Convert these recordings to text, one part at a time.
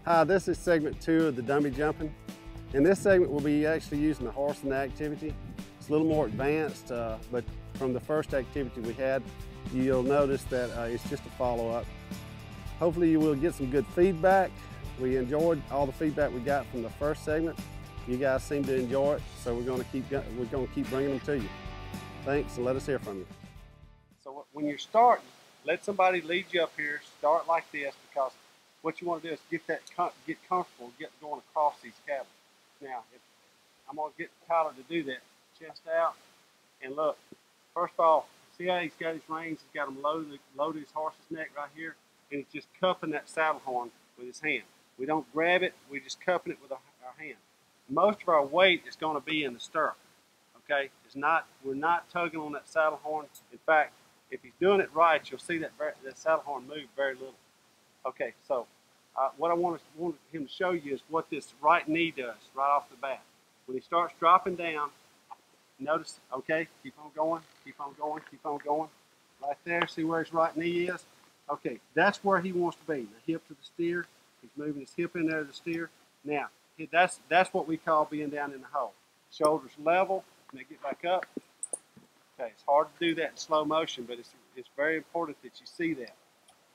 Hi, this is segment 2 of the dummy jumping. In this segment, we'll be actually using the horse in the activity. It's a little more advanced, but from the first activity we had, you'll notice that it's just a follow-up. Hopefully you will get some good feedback. We enjoyed all the feedback we got from the first segment. You guys seem to enjoy it, so we're going to keep bringing them to you. Thanks, and let us hear from you. So when you're starting, let somebody lead you up here. Start like this, because what you want to do is get comfortable, get going across these cabins. Now, I'm going to get Tyler to do that. Chest out, and look. First of all, see how he's got his reins? He's got them loaded his horse's neck right here, and he's just cupping that saddle horn with his hand. We don't grab it, we're just cupping it with our hand. Most of our weight is going to be in the stirrup, okay? We're not tugging on that saddle horn. In fact, if he's doing it right, you'll see that saddle horn move very little. Okay, so what I want him to show you is what this right knee does right off the bat. When he starts dropping down, notice, okay, keep on going, keep on going, keep on going. Right there, see where his right knee is? Okay, that's where he wants to be. The hip to the steer. He's moving his hip in there to the steer. Now, that's what we call being down in the hole. Shoulders level, and they get back up. Okay, it's hard to do that in slow motion, but it's very important that you see that.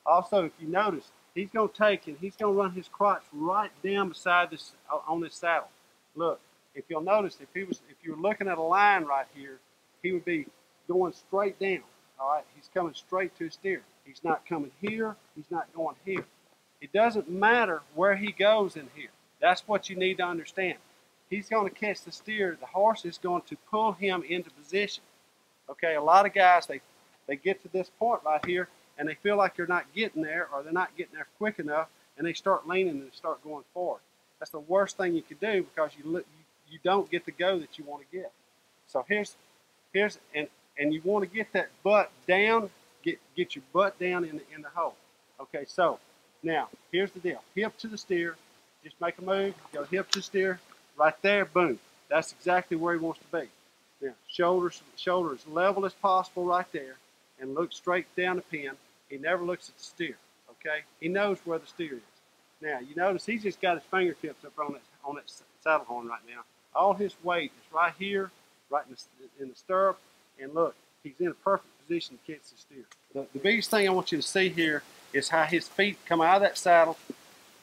Also, if you notice, he's going to take and he's going to run his crotch right down beside this on this saddle. Look, if you'll notice, if you were looking at a line right here, he would be going straight down. All right, he's coming straight to his steer. He's not coming here. He's not going here. It doesn't matter where he goes in here. That's what you need to understand. He's going to catch the steer. The horse is going to pull him into position. Okay, a lot of guys, they get to this point right here, and they feel like they're not getting there, or they're not getting there quick enough, and they start leaning and start going forward. That's the worst thing you could do, because you don't get the go that you want to get. So and you want to get that butt down, get your butt down in the hole. Okay, so now here's the deal. Hip to the steer, just make a move, go hip to the steer, right there, boom. That's exactly where he wants to be. Now, shoulders level as possible right there, and look straight down the pin. He never looks at the steer, okay? He knows where the steer is. Now, you notice he's just got his fingertips up on that saddle horn right now. All his weight is right here, right in the stirrup, and look, he's in a perfect position to catch the steer. The biggest thing I want you to see here is how his feet come out of that saddle.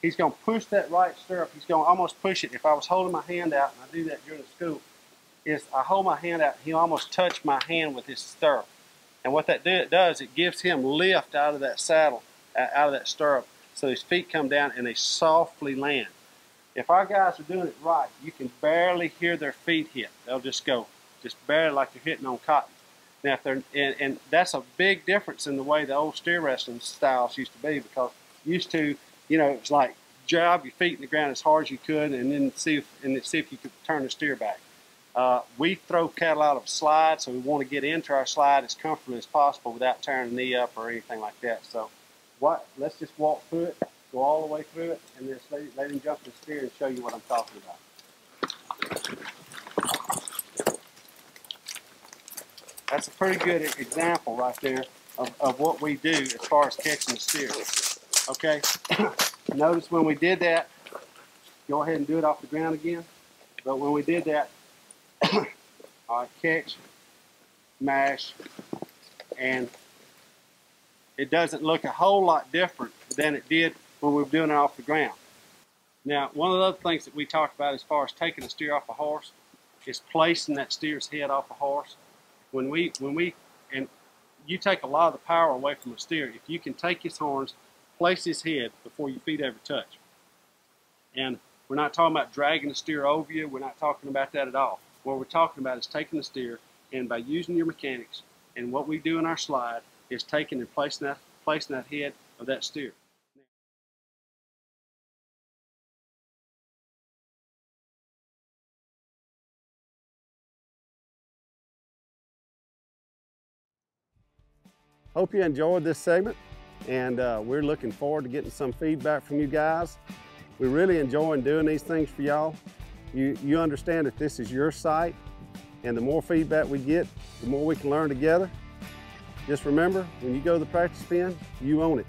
He's going to push that right stirrup. He's going to almost push it. If I was holding my hand out, and I do that during the school, is I hold my hand out, he'll almost touch my hand with his stirrup. And what that does, it gives him lift out of that saddle, out of that stirrup, so his feet come down and they softly land. If our guys are doing it right, you can barely hear their feet hit. They'll just go, just barely, like they're hitting on cotton. Now, if they're, and that's a big difference in the way the old steer wrestling styles used to be, because used to, you know, it's like jab your feet in the ground as hard as you could, and then see if you could turn the steer back. We throw cattle out of a slide, so we want to get into our slide as comfortably as possible without tearing the knee up or anything like that. So let's just walk through it, go all the way through it, and then let him jump the steer and show you what I'm talking about. That's a pretty good example right there of what we do as far as catching the steer. Okay, notice when we did that, go ahead and do it off the ground again, but when we did that, all right, catch, mash, and it doesn't look a whole lot different than it did when we were doing it off the ground. Now, one of the other things that we talked about as far as taking a steer off a horse is placing that steer's head off a horse. And you take a lot of the power away from a steer if you can take his horns, place his head before your feet ever touch. And we're not talking about dragging the steer over you. We're not talking about that at all. What we're talking about is taking the steer, and by using your mechanics, and what we do in our slide is taking and placing that head of that steer. Hope you enjoyed this segment, and we're looking forward to getting some feedback from you guys. We're really enjoying doing these things for y'all. You understand that this is your site, and the more feedback we get, the more we can learn together. Just remember, when you go to the practice pen, you own it.